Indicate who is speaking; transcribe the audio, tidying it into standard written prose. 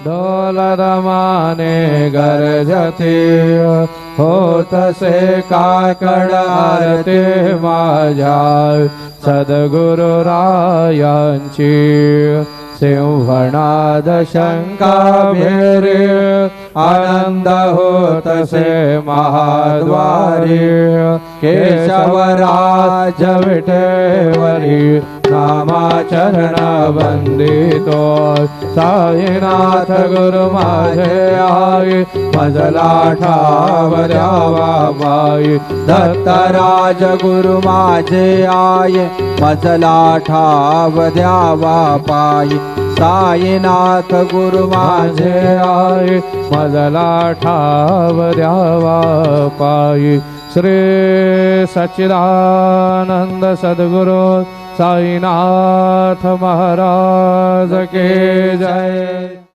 Speaker 1: ढोल दमाने गरजते होतसे काकड आरती माझ्या सद्गुरुरायांची सिंहनाद शंका भेरे आनंद होतसे महाद्वारी केशवराज विठेवरी नामाचरण वंदितो साईनाथ गुरु माझे आई मजला ठाव द्यावा पायी दत्तराज गुरु माझे आई मजला ठाव द्यावा पायी साईनाथ गुरु माझे आई मजला ठाव द्यावा पायी श्री सच्चिदानंद सद्गुरु साईनाथ महाराज के जय।